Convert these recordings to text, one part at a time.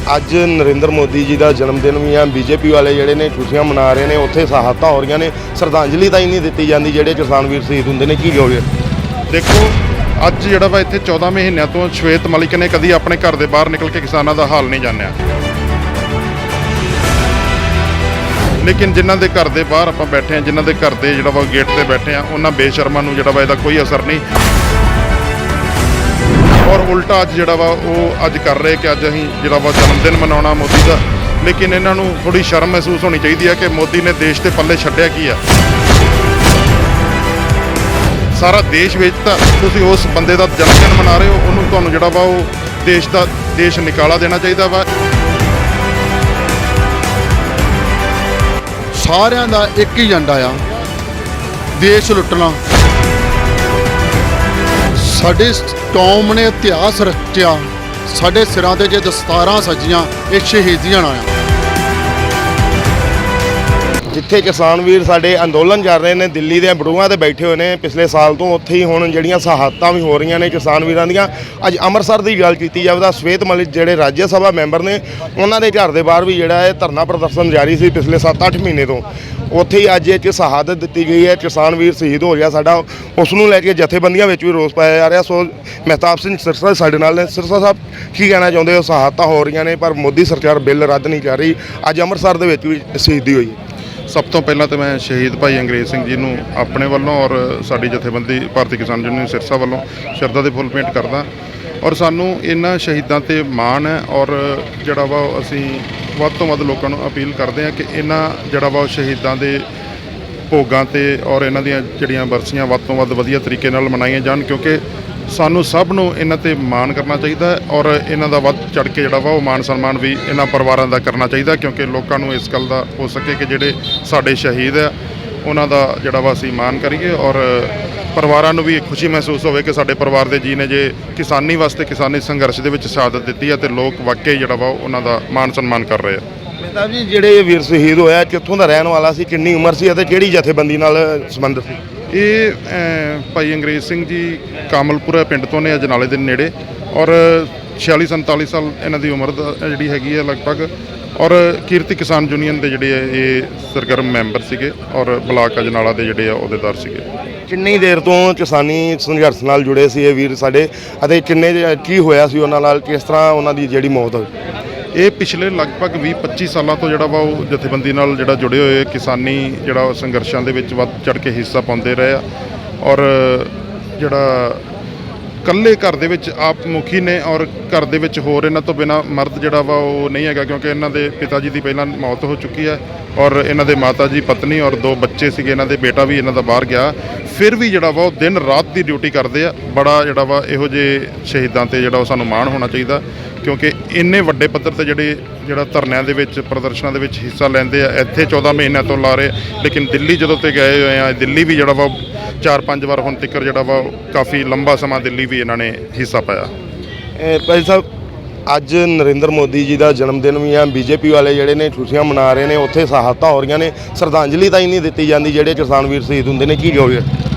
ਅੱਜ ਨਰਿੰਦਰ ਮੋਦੀ ਜੀ ਦਾ ਜਨਮ ਦਿਨ ਵੀ ਆ। ਬੀਜੇਪੀ ਵਾਲੇ ਜਿਹੜੇ ਨੇ ਖੁਸ਼ੀਆਂ ਮਨਾ ਰਹੇ ਨੇ, ਉੱਥੇ ਸ਼ਹਾਦਤਾਂ ਹੋ ਰਹੀਆਂ ਨੇ, ਸ਼ਰਧਾਂਜਲੀ ਤਾਂ ਹੀ ਨਹੀਂ ਦਿੱਤੀ ਜਾਂਦੀ ਜਿਹੜੇ ਕਿਸਾਨ ਵੀਰ ਸ਼ਹੀਦ ਹੁੰਦੇ ਨੇ। ਕੀ ਕਹੋਗੇ? ਦੇਖੋ ਅੱਜ ਜਿਹੜਾ ਵਾ ਇੱਥੇ 14 ਮਹੀਨਿਆਂ ਤੋਂ ਸ਼ਵੇਤ ਮਲਿਕ ਨੇ ਕਦੀ ਆਪਣੇ ਘਰ ਦੇ ਬਾਹਰ ਨਿਕਲ ਕੇ ਕਿਸਾਨਾਂ ਦਾ ਹਾਲ ਨਹੀਂ ਜਾਣਿਆ, ਲੇਕਿਨ ਜਿਨ੍ਹਾਂ ਦੇ ਘਰ ਦੇ ਬਾਹਰ ਆਪਾਂ ਬੈਠੇ ਹਾਂ, ਜਿਨ੍ਹਾਂ ਦੇ ਘਰ ਦੇ ਜਿਹੜਾ ਵਾ ਗੇਟ ਤੇ ਬੈਠੇ ਹਾਂ, ਉਹਨਾਂ ਬੇਸ਼ਰਮਾਂ ਨੂੰ ਜਿਹੜਾ ਵਾ ਇਹਦਾ ਕੋਈ ਅਸਰ ਨਹੀਂ, ਔਰ ਉਲਟਾ ਅੱਜ ਜਿਹੜਾ ਵਾ ਉਹ ਅੱਜ ਕਰ ਰਹੇ ਕਿ ਅੱਜ ਅਸੀਂ ਜਿਹੜਾ ਵਾ ਜਨਮ ਦਿਨ ਮਨਾਉਣਾ ਮੋਦੀ ਦਾ। ਲੇਕਿਨ ਇਹਨਾਂ ਨੂੰ ਥੋੜੀ ਸ਼ਰਮ ਮਹਿਸੂਸ ਹੋਣੀ ਚਾਹੀਦੀ ਹੈ ਕਿ ਮੋਦੀ ਨੇ ਦੇਸ਼ ਦੇ ਪੱਲੇ ਛੱਡਿਆ ਕੀ ਆ। ਸਾਰਾ ਦੇਸ਼ ਵਿੱਚ ਤਾਂ ਤੁਸੀਂ ਉਸ ਬੰਦੇ ਦਾ ਜਨਮ ਦਿਨ ਮਨਾ ਰਹੇ ਹੋ, ਉਹਨੂੰ ਤੁਹਾਨੂੰ ਜਿਹੜਾ ਵਾ ਉਹ ਦੇਸ਼ ਨਿਕਾਲਾ ਦੇਣਾ ਚਾਹੀਦਾ ਵਾ। ਸਾਰਿਆਂ ਦਾ ਇੱਕ ਹੀ ਏਜੰਡਾ ਆ, ਦੇਸ਼ ਲੁੱਟਣਾ। ਸਾਡੀ ਕੌਮ ਨੇ ਇਤਿਹਾਸ ਰਚਿਆ, ਸਾਡੇ ਸਿਰਾਂ ਤੇ ਜੇ ਦਸਤਾਰਾਂ ਸੱਜੀਆਂ, ਇਹ ਸ਼ਹੀਦੀਆਂ ਆ। ਜਿੱਥੇ ਕਿਸਾਨ ਵੀਰ ਸਾਡੇ ਅੰਦੋਲਨ ਕਰ ਰਹੇ ਨੇ, ਦਿੱਲੀ ਦੇ ਬੜੂਆਂ ਤੇ ਬੈਠੇ ਹੋਏ ਨੇ ਪਿਛਲੇ ਸਾਲ ਤੋਂ, ਉੱਥੇ ਹੀ ਹੁਣ ਜਿਹੜੀਆਂ ਸ਼ਹਾਦਤਾਂ ਵੀ ਹੋ ਰਹੀਆਂ ਨੇ ਕਿਸਾਨ ਵੀਰਾਂ ਦੀਆਂ। ਅੱਜ ਅੰਮ੍ਰਿਤਸਰ ਦੀ ਗੱਲ ਕੀਤੀ ਜਾਵੇ ਤਾਂ ਸ਼ਵੇਤ ਮਲਿਕ ਜਿਹੜੇ ਰਾਜ ਸਭਾ ਮੈਂਬਰ ਨੇ, ਉਹਨਾਂ ਦੇ ਘਰ ਦੇ ਬਾਹਰ ਵੀ ਜਿਹੜਾ ਹੈ ਧਰਨਾ ਪ੍ਰਦਰਸ਼ਨ ਜਾਰੀ ਸੀ ਪਿਛਲੇ 7-8 ਮਹੀਨੇ ਤੋਂ। ਉੱਥੇ ਹੀ ਅੱਜ ਇੱਕ ਸ਼ਹਾਦਤ ਦਿੱਤੀ ਗਈ ਹੈ, ਕਿਸਾਨ ਵੀਰ ਸ਼ਹੀਦ ਹੋ ਰਿਹਾ ਸਾਡਾ, ਉਸ ਨੂੰ ਲੈ ਕੇ ਜਥੇਬੰਦੀਆਂ ਵਿੱਚ ਵੀ ਰੋਸ ਪਾਇਆ ਜਾ ਰਿਹਾ। ਸੋ ਮਹਿਤਾਬ ਸਿੰਘ ਸਿਰਸਾ ਸਾਡੇ ਨਾਲ ਨੇ। ਸਿਰਸਾ ਸਾਹਿਬ, ਕੀ ਕਹਿਣਾ ਚਾਹੁੰਦੇ ਹੋ? ਸ਼ਹਾਦਤਾਂ ਹੋ ਰਹੀਆਂ ਨੇ ਪਰ ਮੋਦੀ ਸਰਕਾਰ ਬਿੱਲ ਰੱਦ ਨਹੀਂ ਕਰ ਰਹੀ, ਅੱਜ ਅੰਮ੍ਰਿਤਸਰ ਦੇ ਵਿੱਚ ਵੀ ਸ਼ਹੀਦੀ ਹੋਈ। ਸਭ ਤੋਂ ਪਹਿਲਾਂ ਤਾਂ ਮੈਂ ਸ਼ਹੀਦ ਭਾਈ ਅੰਗਰੇਜ਼ ਸਿੰਘ ਜੀ ਨੂੰ ਆਪਣੇ ਵੱਲੋਂ ਔਰ ਸਾਡੀ ਜਥੇਬੰਦੀ ਭਾਰਤੀ ਕਿਸਾਨ ਯੂਨੀਅਨ ਸਿਰਸਾ ਵੱਲੋਂ ਸ਼ਰਧਾ ਦੇ ਫੁੱਲ ਭੇਂਟ ਕਰਦਾ। ਔਰ ਸਾਨੂੰ ਇਹਨਾਂ ਸ਼ਹੀਦਾਂ 'ਤੇ ਮਾਣ ਹੈ, ਔਰ ਜਿਹੜਾ ਵਾ ਅਸੀਂ ਵੱਧ ਤੋਂ ਵੱਧ ਲੋਕਾਂ ਨੂੰ ਅਪੀਲ ਕਰਦੇ ਹਾਂ ਕਿ ਇਹਨਾਂ ਜਿਹੜਾ ਵਾ ਸ਼ਹੀਦਾਂ ਦੇ ਭੋਗਾਂ 'ਤੇ ਔਰ ਇਹਨਾਂ ਦੀਆਂ ਜਿਹੜੀਆਂ ਬਰਸੀਆਂ ਵੱਧ ਤੋਂ ਵੱਧ ਵਧੀਆ ਤਰੀਕੇ ਨਾਲ ਮਨਾਈਆਂ ਜਾਣ, ਕਿਉਂਕਿ ਸਾਨੂੰ ਸਭ ਨੂੰ ਇਹਨਾਂ 'ਤੇ ਮਾਣ ਕਰਨਾ ਚਾਹੀਦਾ ਹੈ। ਔਰ ਇਹਨਾਂ ਦਾ ਵੱਧ ਚੜ੍ਹ ਕੇ ਜਿਹੜਾ ਵਾ ਉਹ ਮਾਣ ਸਨਮਾਨ ਵੀ ਇਹਨਾਂ ਪਰਿਵਾਰਾਂ ਦਾ ਕਰਨਾ ਚਾਹੀਦਾ, ਕਿਉਂਕਿ ਲੋਕਾਂ ਨੂੰ ਇਸ ਗੱਲ ਦਾ ਹੋ ਸਕੇ ਕਿ ਜਿਹੜੇ ਸਾਡੇ ਸ਼ਹੀਦ ਆ ਉਹਨਾਂ ਦਾ ਜਿਹੜਾ ਵਾ ਅਸੀਂ ਮਾਣ ਕਰੀਏ, ਔਰ ਪਰਿਵਾਰਾਂ ਨੂੰ ਵੀ ਖੁਸ਼ੀ ਮਹਿਸੂਸ ਹੋਵੇ ਕਿ ਸਾਡੇ ਪਰਿਵਾਰ ਦੇ ਜੀ ਨੇ ਜੇ ਕਿਸਾਨੀ ਵਾਸਤੇ ਕਿਸਾਨੀ ਸੰਘਰਸ਼ ਦੇ ਵਿੱਚ ਸ਼ਹਾਦਤ ਦਿੱਤੀ ਹੈ ਤੇ ਲੋਕ ਵਾਕਈ ਜਿਹੜਾ ਵਾ ਉਹਨਾਂ ਦਾ ਮਾਣ ਸਨਮਾਨ ਕਰ ਰਹੇ ਆ। ਮਹਿਤਾਬ ਜੀ, ਜਿਹੜੇ ਵੀਰ ਸ਼ਹੀਦ ਹੋਇਆ ਕਿੱਥੋਂ ਦਾ ਰਹਿਣ ਵਾਲਾ ਸੀ, ਕਿੰਨੀ ਉਮਰ ਸੀ ਅਤੇ ਕਿਹੜੀ ਜਥੇਬੰਦੀ ਨਾਲ ਸੰਬੰਧ ਸੀ? ਇਹ ਭਾਈ ਅੰਗਰੇਜ਼ ਸਿੰਘ ਜੀ ਕਾਮਲਪੁਰਾ ਪਿੰਡ ਤੋਂ ਨੇ, ਅਜਨਾਲੇ ਦੇ ਨੇੜੇ, ਔਰ 46-47 ਸਾਲ ਇਹਨਾਂ ਦੀ ਉਮਰ ਦਾ ਜਿਹੜੀ ਹੈਗੀ ਹੈ ਲਗਭਗ। ਔਰ ਕਿਰਤੀ ਕਿਸਾਨ ਯੂਨੀਅਨ ਦੇ ਜਿਹੜੇ ਇਹ ਸਰਗਰਮ ਮੈਂਬਰ ਸੀਗੇ, ਔਰ ਬਲਾਕ ਅਜਨਾਲਾ ਦੇ ਜਿਹੜੇ ਆ ਅਹੁਦੇਦਾਰ ਸੀਗੇ। ਕਿੰਨੀ ਦੇਰ ਤੋਂ ਕਿਸਾਨੀ ਸੰਘਰਸ਼ ਨਾਲ ਜੁੜੇ ਸੀ ਇਹ ਵੀਰ ਸਾਡੇ, ਅਤੇ ਕੀ ਹੋਇਆ ਸੀ ਉਹਨਾਂ ਨਾਲ, ਕਿਸ ਤਰ੍ਹਾਂ ਉਹਨਾਂ ਦੀ ਜਿਹੜੀ ਮੌਤ ਹੋਈ? ਇਹ ਪਿਛਲੇ ਲਗਭਗ 20-25 ਸਾਲਾਂ ਤੋਂ ਜਿਹੜਾ ਵਾ ਉਹ ਜਥੇਬੰਦੀ ਨਾਲ ਜਿਹੜਾ ਜੁੜੇ ਹੋਏ ਕਿਸਾਨੀ ਜਿਹੜਾ ਸੰਘਰਸ਼ਾਂ ਦੇ ਵਿੱਚ ਵੱਧ ਚੜ੍ਹ ਕੇ ਹਿੱਸਾ ਪਾਉਂਦੇ ਰਹੇ ਆ। ਔਰ ਜਿਹੜਾ ਇਕੱਲੇ ਘਰ ਦੇ ਵਿੱਚ ਆਪ ਮੁਖੀ ਨੇ, ਔਰ ਘਰ ਦੇ ਵਿੱਚ ਹੋਰ ਇਹਨਾਂ ਤੋਂ ਬਿਨਾਂ ਮਰਦ ਜਿਹੜਾ ਵਾ ਉਹ ਨਹੀਂ ਹੈਗਾ, ਕਿਉਂਕਿ ਇਹਨਾਂ ਦੇ ਪਿਤਾ ਜੀ ਦੀ ਪਹਿਲਾਂ ਮੌਤ ਹੋ ਚੁੱਕੀ ਹੈ, ਔਰ ਇਹਨਾਂ ਦੇ ਮਾਤਾ ਜੀ, ਪਤਨੀ ਔਰ 2 ਬੱਚੇ ਸੀਗੇ ਇਹਨਾਂ ਦੇ, ਬੇਟਾ ਵੀ ਇਹਨਾਂ ਦਾ ਬਾਹਰ ਗਿਆ। ਫਿਰ ਵੀ ਜਿਹੜਾ ਵਾ ਉਹ ਦਿਨ ਰਾਤ ਦੀ ਡਿਊਟੀ ਕਰਦੇ ਆ। ਬੜਾ ਜਿਹੜਾ ਵਾ ਇਹੋ ਜਿਹੇ ਸ਼ਹੀਦਾਂ 'ਤੇ ਜਿਹੜਾ ਉਹ ਸਾਨੂੰ ਮਾਣ ਹੋਣਾ ਚਾਹੀਦਾ, ਕਿਉਂਕਿ ਇੰਨੇ ਵੱਡੇ ਪੱਧਰ 'ਤੇ ਜਿਹੜਾ ਧਰਨਿਆਂ ਦੇ ਵਿੱਚ, ਪ੍ਰਦਰਸ਼ਨਾਂ ਦੇ ਵਿੱਚ ਹਿੱਸਾ ਲੈਂਦੇ ਆ। ਇੱਥੇ 14 ਮਹੀਨਿਆਂ ਤੋਂ ਲਾ ਰਹੇ, ਲੇਕਿਨ ਦਿੱਲੀ ਜਦੋਂ ਤੇ ਗਏ ਹੋਏ ਆ, ਦਿੱਲੀ ਵੀ ਜਿਹੜਾ ਵਾ 4-5 ਵਾਰ ਹੁਣ ਤੱਕ ਜਿਹੜਾ ਵਾ ਕਾਫੀ ਲੰਬਾ ਸਮਾਂ ਦਿੱਲੀ ਵੀ ਇਹਨਾਂ ਨੇ ਹਿੱਸਾ ਪਾਇਆ। ਭਾਈ ਸਾਹਿਬ, ਅੱਜ ਨਰਿੰਦਰ ਮੋਦੀ ਜੀ ਦਾ ਜਨਮ ਦਿਨ ਵੀ ਆ। ਬੀਜੇਪੀ ਵਾਲੇ ਜਿਹੜੇ ਨੇ ਖੁਸ਼ੀਆਂ ਮਨਾ ਰਹੇ ਨੇ, ਉੱਥੇ ਸ਼ਹਾਦਤਾਂ ਹੋ ਰਹੀਆਂ ਨੇ, ਸ਼ਰਧਾਂਜਲੀ ਤਾਂ ਹੀ ਨਹੀਂ ਦਿੱਤੀ ਜਾਂਦੀ ਜਿਹੜੇ ਕਿਸਾਨ ਵੀਰ ਸ਼ਹੀਦ ਹੁੰਦੇ ਨੇ। ਕੀ ਕਹੋਗੇ?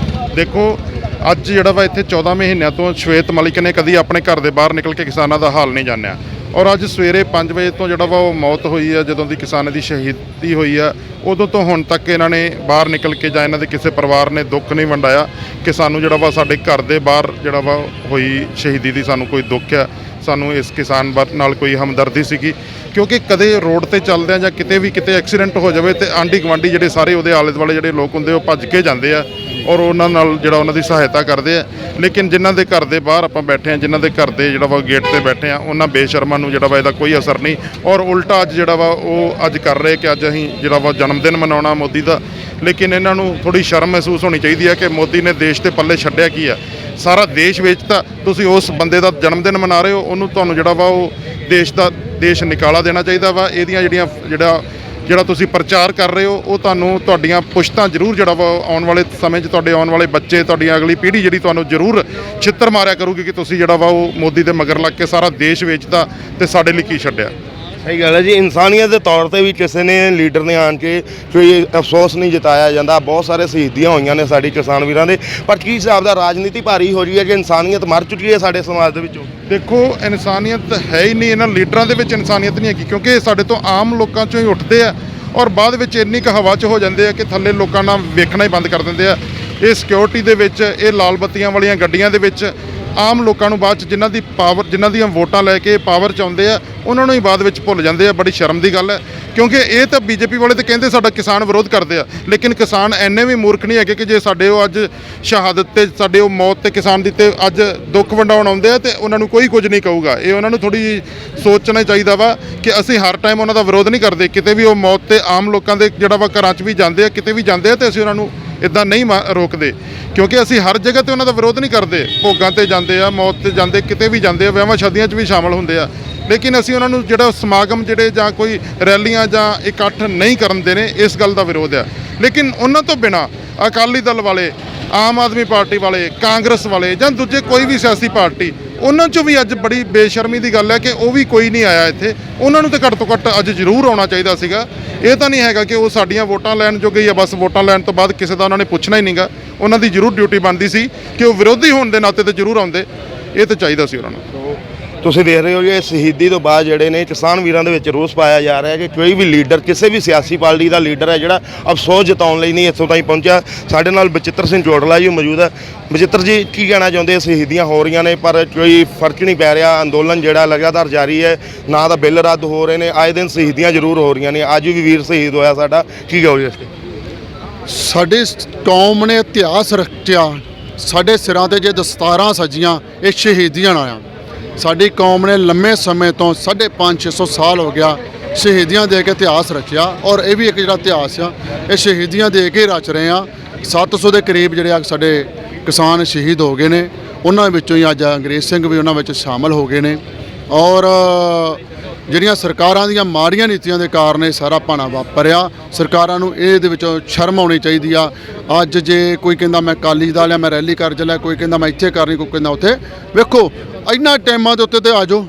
ਦੇਖੋ ਅੱਜ ਜਿਹੜਾ ਵਾ ਇੱਥੇ 14 ਮਹੀਨਿਆਂ ਤੋਂ ਸ਼ਵੇਤ ਮਲਿਕ ਨੇ ਕਦੀ ਆਪਣੇ ਘਰ ਦੇ ਬਾਹਰ ਨਿਕਲ ਕੇ ਕਿਸਾਨਾਂ ਦਾ ਹਾਲ ਨਹੀਂ ਜਾਣਿਆ, ਔਰ ਅੱਜ ਸਵੇਰੇ 5 ਵਜੇ ਤੋਂ ਜਿਹੜਾ ਵਾ ਉਹ ਮੌਤ ਹੋਈ ਆ, ਜਦੋਂ ਦੀ ਕਿਸਾਨਾਂ ਦੀ ਸ਼ਹੀਦੀ ਹੋਈ ਆ, ਉਦੋਂ ਤੋਂ ਹੁਣ ਤੱਕ ਇਹਨਾਂ ਨੇ ਬਾਹਰ ਨਿਕਲ ਕੇ ਜਾਂ ਇਹਨਾਂ ਦੇ ਕਿਸੇ ਪਰਿਵਾਰ ਨੇ ਦੁੱਖ ਨਹੀਂ ਵੰਡਾਇਆ ਕਿ ਸਾਨੂੰ ਜਿਹੜਾ ਵਾ ਸਾਡੇ ਘਰ ਦੇ ਬਾਹਰ ਜਿਹੜਾ ਵਾ ਹੋਈ ਸ਼ਹੀਦੀ ਦੀ ਸਾਨੂੰ ਕੋਈ ਦੁੱਖ ਆ, ਸਾਨੂੰ ਇਸ ਕਿਸਾਨ ਨਾਲ ਕੋਈ ਹਮਦਰਦੀ ਸੀਗੀ। ਕਿਉਂਕਿ ਕਦੇ ਰੋਡ ਤੇ ਚੱਲਦਿਆਂ ਜਾਂ ਕਿਤੇ ਐਕਸੀਡੈਂਟ ਹੋ ਜਾਵੇ ਤੇ ਆਂਢੀ ਗੁਆਂਢੀ ਜਿਹੜੇ ਸਾਰੇ ਉਹਦੇ ਆਲੇ ਦੁਆਲੇ ਜਿਹੜੇ ਲੋਕ ਹੁੰਦੇ ਉਹ ਭੱਜ ਕੇ ਜਾਂਦੇ ਆ, ਔਰ ਉਹਨਾਂ ਨਾਲ ਜਿਹੜਾ ਉਹਨਾਂ ਦੀ ਸਹਾਇਤਾ ਕਰਦੇ ਆ। ਲੇਕਿਨ ਜਿਨ੍ਹਾਂ ਦੇ ਘਰ ਦੇ ਬਾਹਰ ਆਪਾਂ ਬੈਠੇ ਹਾਂ, ਜਿਨ੍ਹਾਂ ਦੇ ਘਰ ਦੇ ਜਿਹੜਾ ਵਾ ਗੇਟ ਤੇ ਬੈਠੇ ਆ, ਉਹਨਾਂ ਬੇਸ਼ਰਮਾਂ ਨੂੰ ਜਿਹੜਾ ਵਾ ਇਹਦਾ ਕੋਈ ਅਸਰ ਨਹੀਂ, ਔਰ ਉਲਟਾ ਅੱਜ ਜਿਹੜਾ ਵਾ ਉਹ ਅੱਜ ਕਰ ਰਹੇ ਕਿ ਅੱਜ ਅਸੀਂ ਜਿਹੜਾ ਵਾ ਜਨਮ ਦਿਨ ਮਨਾਉਣਾ ਮੋਦੀ ਦਾ। ਲੇਕਿਨ ਇਹਨਾਂ ਨੂੰ ਥੋੜੀ ਸ਼ਰਮ ਮਹਿਸੂਸ ਹੋਣੀ ਚਾਹੀਦੀ ਹੈ ਕਿ ਮੋਦੀ ਨੇ ਦੇਸ਼ ਦੇ ਪੱਲੇ ਛੱਡਿਆ ਕੀ ਆ। ਸਾਰਾ ਦੇਸ਼ ਵਿੱਚ ਤਾਂ ਤੁਸੀਂ ਉਸ ਬੰਦੇ ਦਾ ਜਨਮ ਦਿਨ ਮਨਾ ਰਹੇ ਹੋ, ਉਹਨੂੰ ਤੁਹਾਨੂੰ ਜਿਹੜਾ ਵਾ ਉਹ ਦੇਸ਼ ਨਿਕਾਲਾ ਦੇਣਾ ਚਾਹੀਦਾ ਵਾ। ਇਹਦੀਆਂ ਜਿਹੜਾ ਤੁਸੀਂ ਪ੍ਰਚਾਰ ਕਰ ਰਹੇ ਹੋ, ਉਹ ਤੁਹਾਡੀਆਂ ਪੁਸ਼ਤਾਂ ਜ਼ਰੂਰ ਜਿਹੜਾ ਵਾ ਆਉਣ ਵਾਲੇ ਸਮੇਂ 'ਚ ਤੁਹਾਡੇ ਆਉਣ ਵਾਲੇ ਬੱਚੇ, ਤੁਹਾਡੀ ਅਗਲੀ ਪੀੜ੍ਹੀ ਜਿਹੜੀ ਤੁਹਾਨੂੰ ਜ਼ਰੂਰ ਛਿੱਤਰ ਮਾਰਿਆ ਕਰੂਗੀ ਕਿ ਤੁਸੀਂ ਜਿਹੜਾ ਵਾ ਉਹ ਮੋਦੀ ਦੇ ਮਗਰ ਲੱਗ ਕੇ ਸਾਰਾ ਦੇਸ਼ ਵੇਚਦਾ ਤੇ ਸਾਡੇ ਲਈ ਕੀ ਛੱਡਿਆ। ਸਹੀ ਗੱਲ ਹੈ ਜੀ। ਇਨਸਾਨੀਅਤ ਦੇ ਤੌਰ ਤੇ ਵੀ ਕਿਸੇ ਨੇ ਲੀਡਰ ਨੇ ਆਣ ਕੇ ਕੋਈ ਅਫਸੋਸ ਨਹੀਂ ਜਤਾਇਆ ਜਾਂਦਾ। ਬਹੁਤ ਸਾਰੇ ਸ਼ਹੀਦੀਆਂ ਹੋਈਆਂ ਨੇ ਸਾਡੀ ਕਿਸਾਨ ਵੀਰਾਂ ਦੇ, ਪਰ ਕੀ ਹਿਸਾਬ ਦਾ ਰਾਜਨੀਤੀ ਭਾਰੀ ਹੋ ਰਹੀ ਹੈ ਕਿ ਇਨਸਾਨੀਅਤ ਮਰ ਚੁੱਕੀ ਹੈ ਸਾਡੇ ਸਮਾਜ ਦੇ ਵਿੱਚੋਂ। ਦੇਖੋ, ਇਨਸਾਨੀਅਤ ਹੈ ਹੀ ਨਹੀਂ, ਇਹਨਾਂ ਲੀਡਰਾਂ ਦੇ ਵਿੱਚ ਇਨਸਾਨੀਅਤ ਨਹੀਂ ਹੈਗੀ, ਕਿਉਂਕਿ ਇਹ ਸਾਡੇ ਤੋਂ ਆਮ ਲੋਕਾਂ ਚੋਂ ਹੀ ਉੱਠਦੇ ਆ ਔਰ ਬਾਅਦ ਵਿੱਚ ਇੰਨੀ ਕੁ ਹਵਾ 'ਚ ਹੋ ਜਾਂਦੇ ਆ ਕਿ ਥੱਲੇ ਲੋਕਾਂ ਨਾਲ ਵੇਖਣਾ ਹੀ ਬੰਦ ਕਰ ਦਿੰਦੇ ਆ। ਇਹ ਸਿਕਿਉਰਿਟੀ ਦੇ ਵਿੱਚ, ਇਹ ਲਾਲ ਬੱਤੀਆਂ ਵਾਲੀਆਂ ਗੱਡੀਆਂ ਦੇ ਵਿੱਚ ਆਮ ਲੋਕਾਂ ਨੂੰ ਬਾਅਦ 'ਚ ਜਿਨ੍ਹਾਂ ਦੀ ਪਾਵਰ, ਜਿਨ੍ਹਾਂ ਦੀਆਂ ਵੋਟਾਂ ਲੈ ਕੇ ਪਾਵਰ 'ਚ ਆਉਂਦੇ ਆ, ਉਹਨਾਂ ਨੂੰ ਹੀ ਬਾਅਦ ਵਿੱਚ ਭੁੱਲ ਜਾਂਦੇ ਆ। ਬੜੀ ਸ਼ਰਮ ਦੀ ਗੱਲ ਹੈ, ਕਿਉਂਕਿ ਇਹ ਤਾਂ ਬੀਜੇਪੀ ਵਾਲੇ ਤਾਂ ਕਹਿੰਦੇ ਸਾਡਾ ਕਿਸਾਨ ਵਿਰੋਧ ਕਰਦੇ ਆ, ਲੇਕਿਨ ਕਿਸਾਨ ਐਨੇ ਵੀ ਮੂਰਖ ਨਹੀਂ ਹੈਗੇ ਕਿ ਜੇ ਸਾਡੇ ਉਹ ਅੱਜ ਸ਼ਹਾਦਤ ਤੇ, ਸਾਡੇ ਉਹ ਮੌਤ ਤੇ ਕਿਸਾਨ ਦੀ ਤੇ ਅੱਜ ਦੁੱਖ ਵੰਡਾਉਣ ਆਉਂਦੇ ਆ ਤੇ ਉਹਨਾਂ ਨੂੰ ਕੋਈ ਕੁਝ ਨਹੀਂ ਕਹੂਗਾ। ਇਹ ਉਹਨਾਂ ਨੂੰ ਥੋੜੀ ਸੋਚਣਾ ਚਾਹੀਦਾ ਵਾ ਕਿ ਅਸੀਂ ਹਰ ਟਾਈਮ ਉਹਨਾਂ ਦਾ ਵਿਰੋਧ ਨਹੀਂ ਕਰਦੇ। ਕਿਤੇ ਵੀ ਉਹ ਮੌਤ ਤੇ ਆਮ ਲੋਕਾਂ ਦੇ ਜਿਹੜਾ ਵਾ ਘਰਾਂ 'ਚ ਵੀ ਜਾਂਦੇ ਆ, ਕਿਤੇ ਵੀ ਜਾਂਦੇ ਆ, ਤੇ ਅਸੀਂ ਉਹਨਾਂ ਨੂੰ ਇੱਦਾਂ ਨਹੀਂ ਰੋਕਦੇ, ਕਿਉਂਕਿ ਅਸੀਂ ਹਰ ਜਗ੍ਹਾ ਤੇ ਉਹਨਾਂ ਦਾ ਵਿਰੋਧ ਨਹੀਂ ਕਰਦੇ। ਭੋਗਾਂ ਤੇ ਜਾਂਦੇ ਆ, ਮੌਤ ਤੇ ਜਾਂਦੇ, ਕਿਤੇ ਵੀ ਜਾਂਦੇ ਆ, ਵਿਆਹਾਂ ਸ਼ਾਦੀਆਂ 'ਚ ਵੀ ਸ਼ਾਮਲ ਹੁੰਦੇ ਆ, ਲੇਕਿਨ ਅਸੀਂ ਉਹਨਾਂ ਨੂੰ ਜਿਹੜਾ ਸਮਾਗਮ ਜਿਹੜੇ ਜਾਂ ਕੋਈ ਰੈਲੀਆਂ ਜਾਂ ਇਕੱਠ ਨਹੀਂ ਕਰਨ ਦੇਣੇ, ਇਸ ਗੱਲ ਦਾ ਵਿਰੋਧ ਆ। ਲੇਕਿਨ ਉਹਨਾਂ ਤੋਂ ਬਿਨਾਂ ਅਕਾਲੀ ਦਲ ਵਾਲੇ, ਆਮ ਆਦਮੀ ਪਾਰਟੀ ਵਾਲੇ, ਕਾਂਗਰਸ ਵਾਲੇ ਜਾਂ ਦੂਜੇ ਕੋਈ ਵੀ ਸਿਆਸੀ ਪਾਰਟੀ, ਉਹਨਾਂ 'ਚੋਂ ਵੀ ਅੱਜ ਬੜੀ ਬੇਸ਼ਰਮੀ ਦੀ ਗੱਲ ਹੈ ਕਿ ਉਹ ਵੀ ਕੋਈ ਨਹੀਂ ਆਇਆ ਇੱਥੇ। ਉਹਨਾਂ ਨੂੰ ਤਾਂ ਘੱਟ ਤੋਂ ਘੱਟ ਅੱਜ ਜ਼ਰੂਰ ਆਉਣਾ ਚਾਹੀਦਾ ਸੀਗਾ। ਇਹ ਤਾਂ ਨਹੀਂ ਹੈਗਾ ਕਿ ਉਹ ਸਾਡੀਆਂ ਵੋਟਾਂ ਲੈਣ ਜੋਗੇ ਜਾਂ ਬਸ ਵੋਟਾਂ ਲੈਣ ਤੋਂ ਬਾਅਦ ਕਿਸੇ ਦਾ ਉਹਨਾਂ ਨੇ ਪੁੱਛਣਾ ਹੀ ਨਹੀਂਗਾ। ਉਹਨਾਂ ਦੀ ਜ਼ਰੂਰ ਡਿਊਟੀ ਬਣਦੀ ਸੀ ਕਿ ਉਹ ਵਿਰੋਧੀ ਹੋਣ ਦੇ ਨਾਤੇ ਤੇ ਜ਼ਰੂਰ ਆਉਂਦੇ। ਇਹ ਤਾਂ ਚਾਹੀਦਾ ਸੀ ਉਹਨਾਂ ਨੂੰ। ਤੁਸੀਂ ਦੇਖ ਰਹੇ ਹੋ ਕਿ ਸ਼ਹੀਦੀ ਤੋਂ ਬਾਅਦ ਜਿਹੜੇ ਨੇ ਕਿਸਾਨ ਵੀਰਾਂ ਦੇ ਵਿੱਚ ਰੋਸ ਪਾਇਆ ਜਾ ਰਿਹਾ ਹੈ ਕਿ ਕੋਈ ਵੀ ਲੀਡਰ, ਕਿਸੇ ਵੀ ਸਿਆਸੀ ਪਾਰਟੀ ਦਾ ਲੀਡਰ ਹੈ ਜਿਹੜਾ ਅਫਸੋਸ ਜਤਾਉਣ ਲਈ ਨਹੀਂ ਇੱਥੋਂ ਤਾਈਂ ਪਹੁੰਚਿਆ। ਸਾਡੇ ਨਾਲ ਬਚਿੱਤਰ ਸਿੰਘ ਜੋੜਲਾ ਜੀ ਮੌਜੂਦ ਹੈ। ਬਚਿੱਤਰ ਜੀ, ਕੀ ਕਹਿਣਾ ਚਾਹੁੰਦੇ? ਸ਼ਹੀਦੀਆਂ ਹੋ ਰਹੀਆਂ ਨੇ ਪਰ ਕੋਈ ਫਰਕ ਨਹੀਂ ਪੈ ਰਿਹਾ। ਅੰਦੋਲਨ ਜਿਹੜਾ ਲਗਾਤਾਰ ਜਾਰੀ ਹੈ, ਨਾ ਤਾਂ ਬਿੱਲ ਰੱਦ ਹੋ ਰਹੇ ਨੇ, ਆਏ ਦਿਨ ਸ਼ਹੀਦੀਆਂ ਜ਼ਰੂਰ ਹੋ ਰਹੀਆਂ ਨੇ। ਅੱਜ ਵੀ ਵੀਰ ਸ਼ਹੀਦ ਹੋਇਆ ਸਾਡਾ, ਕੀ ਕਹੋਗੇ ਇਸ 'ਤੇ? ਸਾਡੀ ਕੌਮ ਨੇ ਇਤਿਹਾਸ ਰਚਿਆ, ਸਾਡੇ ਸਿਰਾਂ ਤੇ ਜੇ ਦਸਤਾਰਾਂ ਸਜੀਆਂ, ਇਹ ਸ਼ਹੀਦੀਆਂ ਨਾਲ ਆ। ਸਾਡੀ ਕੌਮ ਨੇ ਲੰਮੇ ਸਮੇਂ ਤੋਂ 550-600 ਸਾਲ ਹੋ ਗਿਆ ਸ਼ਹੀਦੀਆਂ ਦੇ ਕੇ ਇਤਿਹਾਸ ਰਚਿਆ, ਔਰ ਇਹ ਵੀ ਇੱਕ ਜਿਹੜਾ ਇਤਿਹਾਸ ਆ, ਇਹ ਸ਼ਹੀਦੀਆਂ ਦੇ ਕੇ ਰਚ ਰਹੇ ਆ। 700 ਦੇ ਕਰੀਬ ਜਿਹੜੇ ਆ ਸਾਡੇ ਕਿਸਾਨ ਸ਼ਹੀਦ ਹੋ ਗਏ ਨੇ, ਉਹਨਾਂ ਵਿੱਚੋਂ ਹੀ ਅੱਜ ਅੰਗਰੇਜ਼ ਸਿੰਘ ਵੀ ਉਹਨਾਂ ਵਿੱਚ ਸ਼ਾਮਲ ਹੋ ਗਏ ਨੇ। ਔਰ ਜਿਹੜੀਆਂ ਸਰਕਾਰਾਂ ਦੀਆਂ ਮਾੜੀਆਂ ਨੀਤੀਆਂ ਦੇ ਕਾਰਨ ਇਹ ਸਾਰਾ ਭਾਣਾ ਵਾਪਰਿਆ। ਸਰਕਾਰਾਂ ਨੂੰ ਇਹਦੇ ਵਿੱਚੋਂ ਸ਼ਰਮ ਆਉਣੀ ਚਾਹੀਦੀ ਆ। ਅੱਜ ਜੇ ਕੋਈ ਕਹਿੰਦਾ ਮੈਂ ਅਕਾਲੀ ਦਲ ਆ, ਮੈਂ ਰੈਲੀ ਕਰ ਚੱਲਿਆ, ਕੋਈ ਕਹਿੰਦਾ ਮੈਂ ਇੱਥੇ ਕਰਨੀ, ਕੋਈ ਕਹਿੰਦਾ ਉੱਥੇ। ਵੇਖੋ, ਇਹਨਾਂ ਟਾਈਮਾਂ ਦੇ ਉੱਤੇ ਤੇ ਆ ਜਾਓ,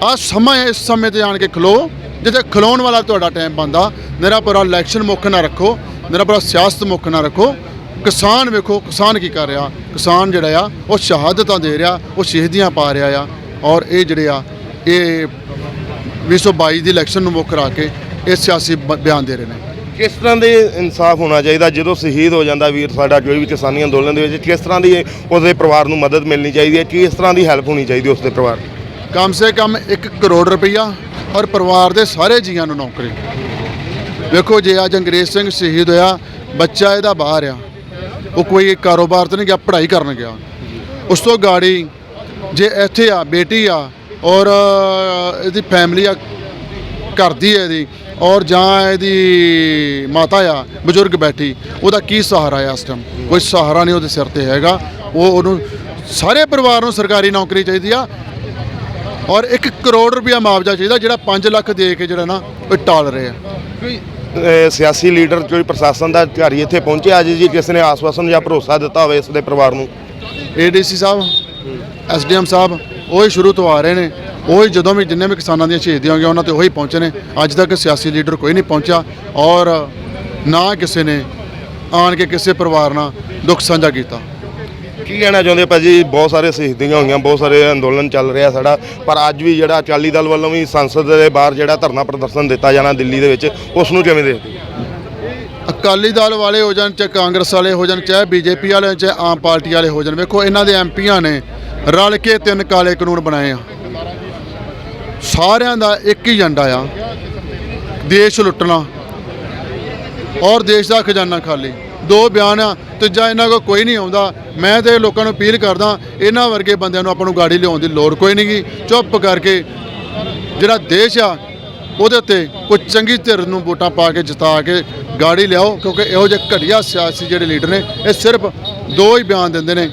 ਆਹ ਸਮਾਂ ਹੈ, ਇਸ ਸਮੇਂ ਤੇ ਆਣ ਕੇ ਖਲੋ ਜਿੱਥੇ ਖਲੋਣ ਵਾਲਾ ਤੁਹਾਡਾ ਟਾਈਮ ਬਣਦਾ। ਮੇਰਾ ਪੂਰਾ ਇਲੈਕਸ਼ਨ ਮੁੱਖ ਨਾ ਰੱਖੋ, ਮੇਰਾ ਪੂਰਾ ਸਿਆਸਤ ਮੁੱਖ ਨਾ ਰੱਖੋ। ਕਿਸਾਨ ਵੇਖੋ, ਕਿਸਾਨ ਕੀ ਕਰ ਰਿਹਾ। ਕਿਸਾਨ ਜਿਹੜਾ ਆ ਉਹ ਸ਼ਹਾਦਤਾਂ ਦੇ ਰਿਹਾ, ਉਹ ਸ਼ਹੀਦੀਆਂ ਪਾ ਰਿਹਾ ਆ। ਔਰ ਇਹ ਜਿਹੜੇ ਆ ਇਹ 2022 ਦੀ ਇਲੈਕਸ਼ਨ ਨੂੰ ਮੁੱਖ ਰੱਖ ਕੇ ਇਹ ਸਿਆਸੀ ਬਿਆਨ ਦੇ ਰਹੇ ਨੇ। ਕਿਸ ਤਰ੍ਹਾਂ ਦੇ ਇਨਸਾਫ ਹੋਣਾ ਚਾਹੀਦਾ ਜਦੋਂ ਸ਼ਹੀਦ ਹੋ ਜਾਂਦਾ ਵੀਰ ਸਾਡਾ ਕੋਈ ਵੀ ਕਿਸਾਨੀ ਅੰਦੋਲਨ ਦੇ ਵਿੱਚ? ਕਿਸ ਤਰ੍ਹਾਂ ਦੀ ਉਹਦੇ ਪਰਿਵਾਰ ਨੂੰ ਮਦਦ ਮਿਲਣੀ ਚਾਹੀਦੀ ਹੈ? ਕਿਸ ਤਰ੍ਹਾਂ ਦੀ ਹੈਲਪ ਹੋਣੀ ਚਾਹੀਦੀ ਉਸ ਦੇ ਪਰਿਵਾਰ ਦੀ? ਕਮ ਸੇ ਕਮ 1 ਕਰੋੜ ਰੁਪਈਆ ਔਰ ਪਰਿਵਾਰ ਦੇ ਸਾਰੇ ਜੀਆਂ ਨੂੰ ਨੌਕਰੀ। ਵੇਖੋ, ਜੇ ਅੱਜ ਅੰਗਰੇਜ਼ ਸਿੰਘ ਸ਼ਹੀਦ ਹੋਇਆ, ਬੱਚਾ ਇਹਦਾ ਬਾਹਰ ਆ, ਉਹ ਕੋਈ ਕਾਰੋਬਾਰ ਤੇ ਨਹੀਂ ਗਿਆ, ਪੜ੍ਹਾਈ ਕਰਨ ਗਿਆ। ਉਸ ਤੋਂ ਗਾੜੀ ਜੇ ਇੱਥੇ ਆ ਬੇਟੀ ਆ ਔਰ ਇਹਦੀ ਫੈਮਿਲੀ ਆ, ਘਰ ਦੀ ਹੈ ਇਹਦੀ, ਔਰ ਜਾਂ ਇਹਦੀ ਮਾਤਾ ਆ ਬਜ਼ੁਰਗ ਬੈਠੀ, ਉਹਦਾ ਕੀ ਸਹਾਰਾ ਆ? ਇਸ ਟਾਈਮ ਕੋਈ ਸਹਾਰਾ ਨਹੀਂ ਉਹਦੇ ਸਿਰ ਤੇ ਹੈਗਾ। ਉਹਨੂੰ ਸਾਰੇ ਪਰਿਵਾਰ ਨੂੰ ਸਰਕਾਰੀ ਨੌਕਰੀ ਚਾਹੀਦੀ ਆ ਔਰ 1 ਕਰੋੜ ਰੁਪਇਆ ਮੁਆਵਜ਼ਾ ਚਾਹੀਦਾ, ਜਿਹੜਾ 5 ਲੱਖ ਦੇ ਕੇ ਜਿਹੜਾ ਨਾ ਉਹ ਟਾਲ ਰਹੇ ਆ। ਕੋਈ ਸਿਆਸੀ ਲੀਡਰ, ਕੋਈ ਪ੍ਰਸ਼ਾਸਨ ਦਾ ਅਧਿਕਾਰੀ ਇੱਥੇ ਪਹੁੰਚਿਆ ਅੱਜ ਜੀ ਕਿਸੇ ਨੇ ਆਸਵਾਸਨ ਜਾਂ ਭਰੋਸਾ ਦਿੱਤਾ ਹੋਵੇ ਇਸ ਦੇ ਪਰਿਵਾਰ ਨੂੰ? ADC ਸਾਹਿਬ, SDM ਸਾਹਿਬ, ਉਹ ਹੀ ਸ਼ੁਰੂ ਤੋਂ ਆ ਰਹੇ ਨੇ। ਉਹ ਹੀ ਜਦੋਂ ਵੀ ਜਿੰਨੇ ਵੀ ਕਿਸਾਨਾਂ ਦੀਆਂ ਸ਼ਹੀਦੀਆਂ ਹੋਈਆਂ ਉਹਨਾਂ ਤੇ ਉਹੀ ਪਹੁੰਚੇ ਨੇ। ਅੱਜ ਤੱਕ ਸਿਆਸੀ ਲੀਡਰ ਕੋਈ ਨਹੀਂ ਪਹੁੰਚਿਆ ਔਰ ਨਾ ਕਿਸੇ ਨੇ ਆਣ ਕੇ ਕਿਸੇ ਪਰਿਵਾਰ ਨਾਲ ਦੁੱਖ ਸਾਂਝਾ ਕੀਤਾ। ਕੀ ਕਹਿਣਾ ਚਾਹੁੰਦੇ ਭਾਜੀ? ਬਹੁਤ ਸਾਰੇ ਸ਼ਹੀਦੀਆਂ ਹੋਈਆਂ, ਬਹੁਤ ਸਾਰੇ ਅੰਦੋਲਨ ਚੱਲ ਰਿਹਾ ਸਾਡਾ, ਪਰ ਅੱਜ ਵੀ ਜਿਹੜਾ ਅਕਾਲੀ ਦਲ ਵੱਲੋਂ ਵੀ ਸੰਸਦ ਦੇ ਬਾਹਰ ਜਿਹੜਾ ਧਰਨਾ ਪ੍ਰਦਰਸ਼ਨ ਦਿੱਤਾ ਜਾਣਾ ਦਿੱਲੀ ਦੇ ਵਿੱਚ, ਉਸ ਨੂੰ ਕਿਵੇਂ ਦੇਖਦੇ? ਅਕਾਲੀ ਦਲ ਵਾਲੇ ਹੋ ਜਾਣ, ਚਾਹੇ ਕਾਂਗਰਸ ਵਾਲੇ ਹੋ ਜਾਣ, ਚਾਹੇ BJP ਵਾਲੇ, ਚਾਹੇ ਆਮ ਪਾਰਟੀ ਵਾਲੇ ਹੋ ਜਾਣ, ਵੇਖੋ ਇਹਨਾਂ ਦੇ MPਆਂ ਨੇ ਰਲ ਕੇ 3 ਕਾਲੇ ਕਾਨੂੰਨ ਬਣਾਏ ਆ। ਸਾਰਿਆਂ ਦਾ ਇੱਕ ਹੀ ਏਜੰਡਾ ਆ, ਦੇਸ਼ ਲੁੱਟਣਾ ਔਰ ਦੇਸ਼ ਦਾ ਖਜ਼ਾਨਾ ਖਾਲੀ। 2 ਬਿਆਨ ਆ, ਤੀਜਾ ਇਹਨਾਂ ਕੋਲ ਕੋਈ ਨਹੀਂ ਆਉਂਦਾ। ਮੈਂ ਤੇ ਲੋਕਾਂ ਨੂੰ ਅਪੀਲ ਕਰਦਾ, ਇਹਨਾਂ ਵਰਗੇ ਬੰਦਿਆਂ ਨੂੰ ਆਪਾਂ ਨੂੰ ਗਾੜੀ ਲਿਆਉਣ ਦੀ ਲੋੜ ਕੋਈ ਨਹੀਂ ਗੀ। ਚੁੱਪ ਕਰਕੇ ਜਿਹੜਾ ਦੇਸ਼ ਆ ਉਹਦੇ ਉੱਤੇ ਕੋਈ ਚੰਗੀ ਧਿਰ ਨੂੰ ਵੋਟਾਂ ਪਾ ਕੇ ਜਿਤਾ ਕੇ ਗਾੜੀ ਲਿਆਓ, ਕਿਉਂਕਿ ਇਹੋ ਜਿਹੇ ਘਟੀਆ ਸਿਆਸੀ ਜਿਹੜੇ ਲੀਡਰ ਨੇ ਇਹ ਸਿਰਫ 2 ਹੀ ਬਿਆਨ ਦਿੰਦੇ ਨੇ,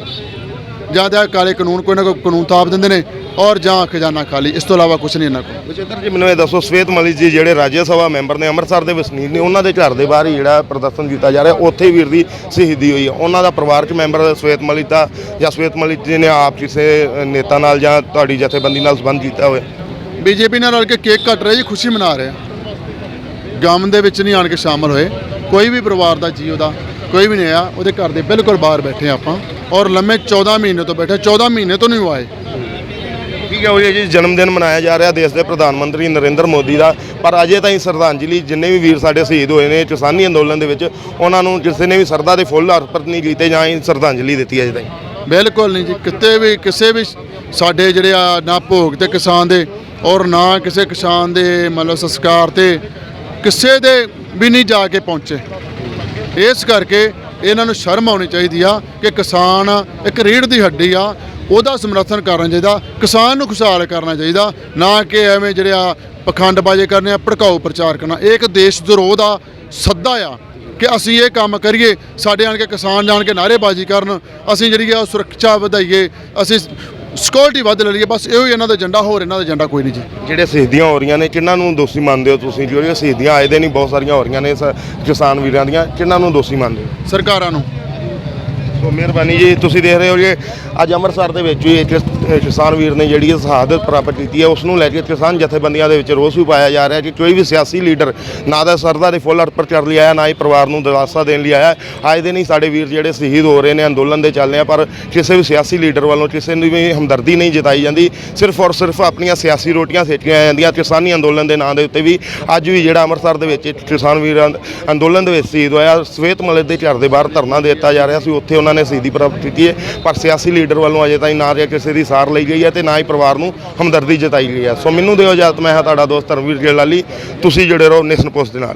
ਜਾਂ ਤਾਂ ਕਾਲੇ ਕਾਨੂੰਨ ਕੋਈ ਨਾ ਕੋਈ ਕਾਨੂੰਨ ਥਾਪ ਦਿੰਦੇ ਨੇ ਔਰ ਜਾਂ ਖਜ਼ਾਨਾ ਖਾਲੀ, ਇਸ ਤੋਂ ਇਲਾਵਾ ਕੁਝ ਨਹੀਂ ਇਹਨਾਂ ਕੋਲ। ਬਚਿੱਤਰ ਜੀ, ਮੈਨੂੰ ਇਹ ਦੱਸੋ, ਸ਼ਵੇਤ ਮਲਿਕ ਜੀ ਜਿਹੜੇ ਰਾਜ ਸਭਾ ਮੈਂਬਰ ਨੇ, ਅੰਮ੍ਰਿਤਸਰ ਦੇ ਵਸਨੀਕ ਨੇ, ਉਹਨਾਂ ਦੇ ਘਰ ਦੇ ਬਾਹਰ ਹੀ ਜਿਹੜਾ ਪ੍ਰਦਰਸ਼ਨ ਕੀਤਾ ਜਾ ਰਿਹਾ, ਉੱਥੇ ਹੀ ਵੀਰ ਦੀ ਸ਼ਹੀਦੀ ਹੋਈ ਹੈ। ਉਹਨਾਂ ਦਾ ਪਰਿਵਾਰਕ ਮੈਂਬਰ ਸ਼ਵੇਤ ਮਲਿਕ ਦਾ ਜਾਂ ਸ਼ਵੇਤ ਮਲਿਕ ਜੀ ਨੇ ਆਪ ਕਿਸੇ ਨੇਤਾ ਨਾਲ ਜਾਂ ਤੁਹਾਡੀ ਜਥੇਬੰਦੀ ਨਾਲ ਸੰਬੰਧ ਕੀਤਾ ਹੋਵੇ? ਬੀਜੇਪੀ ਨਾਲ ਰਲ ਕੇ ਕੇਕ ਕੱਟ ਰਹੇ ਜੀ, ਖੁਸ਼ੀ ਮਨਾ ਰਹੇ ਆ, ਗਮ ਦੇ ਵਿੱਚ ਨਹੀਂ ਆਣ ਕੇ ਸ਼ਾਮਲ ਹੋਏ। ਕੋਈ ਵੀ ਪਰਿਵਾਰ ਦਾ ਜੀ ਉਹਦਾ ਕੋਈ ਵੀ ਨਹੀਂ ਆਇਆ, ਉਹਦੇ ਘਰ ਦੇ ਬਿਲਕੁਲ ਬਾਹਰ ਬੈਠੇ ਆਪਾਂ, ਔਰ ਲੰਮੇ 14 ਮਹੀਨੇ ਤੋਂ ਬੈਠੇ, 14 ਮਹੀਨੇ ਤੋਂ ਨਹੀਂ ਆਏ। ਠੀਕ ਹੈ ਉਹ ਜੀ ਜਨਮ ਦਿਨ ਮਨਾਇਆ ਜਾ ਰਿਹਾ ਦੇਸ਼ ਦੇ ਪ੍ਰਧਾਨ ਮੰਤਰੀ ਨਰਿੰਦਰ ਮੋਦੀ ਦਾ, ਪਰ ਅਜੇ ਤਾਈਂ ਸ਼ਰਧਾਂਜਲੀ ਜਿੰਨੇ ਵੀ ਵੀਰ ਸਾਡੇ ਸ਼ਹੀਦ ਹੋਏ ਨੇ ਕਿਸਾਨੀ ਅੰਦੋਲਨ ਦੇ ਵਿੱਚ, ਉਹਨਾਂ ਨੂੰ ਕਿਸੇ ਨੇ ਵੀ ਸਰਦਾ ਦੇ ਫੁੱਲ ਅਰਪਿਤ ਨਹੀਂ ਕੀਤੇ ਜਾਂ ਹੀ ਸ਼ਰਧਾਂਜਲੀ ਦਿੱਤੀ ਅਜੇ ਤਾਈਂ। ਬਿਲਕੁਲ ਨਹੀਂ ਜੀ, ਕਿਤੇ ਵੀ ਕਿਸੇ ਵੀ ਸਾਡੇ ਜਿਹੜੇ ਆ ਨਾ ਭੋਗ ਤੇ ਕਿਸਾਨ ਦੇ, ਔਰ ਨਾ ਕਿਸੇ ਕਿਸਾਨ ਦੇ ਮਤਲਬ ਸੰਸਕਾਰ ਤੇ ਕਿਸੇ ਦੇ ਵੀ ਨਹੀਂ ਜਾ ਕੇ ਪਹੁੰਚੇ। ਇਸ ਕਰਕੇ ਇਹਨਾਂ ਨੂੰ ਸ਼ਰਮ ਆਉਣੀ ਚਾਹੀਦੀ ਆ ਕਿ ਕਿਸਾਨ ਇੱਕ ਰੀੜ੍ਹ ਦੀ ਹੱਡੀ ਆ, ਉਹਦਾ ਸਮਰਥਨ ਕਰਨਾ ਚਾਹੀਦਾ, ਕਿਸਾਨ ਨੂੰ ਖੁਸ਼ਹਾਲ ਕਰਨਾ ਚਾਹੀਦਾ, ਨਾ ਕਿ ਐਵੇਂ ਜਿਹੜੇ ਆ ਪਖੰਡਬਾਜ਼ੀ ਕਰਨੇ ਆ, ਭੜਕਾਊ ਪ੍ਰਚਾਰ ਕਰਨਾ। ਇਹ ਇੱਕ ਦੇਸ਼ ਵਿਰੋਧ ਦਾ ਸੱਦਾ ਆ ਕਿ ਅਸੀਂ ਇਹ ਕੰਮ ਕਰੀਏ, ਸਾਡੇ ਆਣ ਕੇ ਕਿਸਾਨ ਜਾਣ ਕੇ ਨਾਅਰੇਬਾਜ਼ੀ ਕਰਨ, ਅਸੀਂ ਜਿਹੜੀ ਆ ਸੁਰੱਖਿਆ ਵਧਾਈਏ, ਅਸੀਂ ਸਿਕਿਉਰਿਟੀ ਵੱਧ ਲੈ ਲਈਏ, ਬਸ ਇਹੋ ਹੀ ਇਹਨਾਂ ਦਾ ਏਜੰਡਾ, ਹੋਰ ਇਹਨਾਂ ਦਾ ਏਜੰਡਾ ਕੋਈ ਨਹੀਂ ਜੀ। ਜਿਹੜੇ ਸ਼ਹੀਦੀਆਂ ਹੋ ਰਹੀਆਂ ਨੇ ਕਿਹਨਾਂ ਨੂੰ ਦੋਸ਼ੀ ਮੰਨਦੇ ਹੋ ਤੁਸੀਂ? ਜਿਹੜੀਆਂ ਸ਼ਹੀਦੀਆਂ ਆਏ ਦੇ ਨਹੀਂ ਬਹੁਤ ਸਾਰੀਆਂ ਹੋ ਰਹੀਆਂ ਨੇ ਕਿਸਾਨ ਵੀਰਾਂ ਦੀਆਂ, ਕਿਹਨਾਂ ਨੂੰ ਦੋਸ਼ੀ ਮੰਨਦੇ ਹੋ? ਸਰਕਾਰਾਂ ਨੂੰ। ਸੋ ਮਿਹਰਬਾਨੀ ਜੀ। ਤੁਸੀਂ ਦੇਖ ਰਹੇ ਹੋ ਜੀ ਅੱਜ ਅੰਮ੍ਰਿਤਸਰ ਦੇ ਵਿੱਚ ਵੀ ਇੱਕ ਕਿਸਾਨ ਵੀਰ ਨੇ ਜਿਹੜੀ ਸ਼ਹਾਦਤ ਪ੍ਰਾਪਤ ਕੀਤੀ ਹੈ, ਉਸ ਨੂੰ ਲੈ ਕੇ ਕਿਸਾਨ ਜਥੇਬੰਦੀਆਂ ਦੇ ਵਿੱਚ ਰੋਸ ਵੀ ਪਾਇਆ ਜਾ ਰਿਹਾ ਕਿ ਕੋਈ ਵੀ ਸਿਆਸੀ ਲੀਡਰ ਨਾ ਤਾਂ ਸਰਦਾ ਦੇ ਫੁੱਲ ਅਰਪਣ ਕਰਨ ਲਈ ਆਇਆ, ਨਾ ਹੀ ਪਰਿਵਾਰ ਨੂੰ ਦਿਲਾਸਾ ਦੇਣ ਲਈ ਆਇਆ। ਅੱਜ ਦੇ ਨਹੀਂ ਸਾਡੇ ਵੀਰ ਜਿਹੜੇ ਸ਼ਹੀਦ ਹੋ ਰਹੇ ਨੇ ਅੰਦੋਲਨ ਦੇ ਚੱਲਦੇ ਆ, ਪਰ ਕਿਸੇ ਵੀ ਸਿਆਸੀ ਲੀਡਰ ਵੱਲੋਂ ਕਿਸੇ ਨੂੰ ਵੀ ਹਮਦਰਦੀ ਨਹੀਂ ਜਤਾਈ ਜਾਂਦੀ, ਸਿਰਫ ਔਰ ਸਿਰਫ ਆਪਣੀਆਂ ਸਿਆਸੀ ਰੋਟੀਆਂ ਸੇਕੀਆਂ ਜਾਂਦੀਆਂ। ਕਿਸਾਨੀ ਅੰਦੋਲਨ ਦੇ ਨਾਂ ਦੇ ਉੱਤੇ ਵੀ ਅੱਜ ਵੀ ਜਿਹੜਾ ਅੰਮ੍ਰਿਤਸਰ ਦੇ ਵਿੱਚ ਕਿਸਾਨ ਵੀਰ ਅੰਦੋਲਨ ਦੇ ਵਿੱਚ ਸ਼ਹੀਦ ਹੋਇਆ, ਸਵੇਤ ਮਲਿਕ ਦੇ ਘਰ ਦੇ ਬਾਹਰ ਧਰਨਾ ਦੇ ਦਿੱਤਾ ਜਾ ਰਿਹਾ ਸੀ, ਉੱਥੇ ਉਹਨਾਂ ਨੇ ਸ਼ਹੀਦੀ ਪ੍ਰਾਪਤ ਕੀਤੀ ਹੈ, ਪਰ ਸਿਆਸੀ ਲੀਡਰ ਵੱਲੋਂ ਅਜੇ ਤਾਈਂ ਨਾ ਕਿਸੇ ਦੀ ਸਾਰ ਲਈ ਗਈ ਹੈ ਤੇ ਨਾ ਹੀ ਪਰਿਵਾਰ ਨੂੰ ਹਮਦਰਦੀ ਜਤਾਈ ਗਈ ਹੈ। ਸੋ ਮੈਨੂੰ ਦਿਓ ਇਜਾਜ਼ਤ, ਮੈਂ ਹਾਂ ਤੁਹਾਡਾ ਦੋਸਤ ਧਰਮਵੀਰ ਜਲਾਲੀ, ਤੁਸੀਂ ਜੁੜੇ ਰਹੋ ਨੇਸ਼ਨ ਪੋਸਟ ਦੇ ਨਾਲ।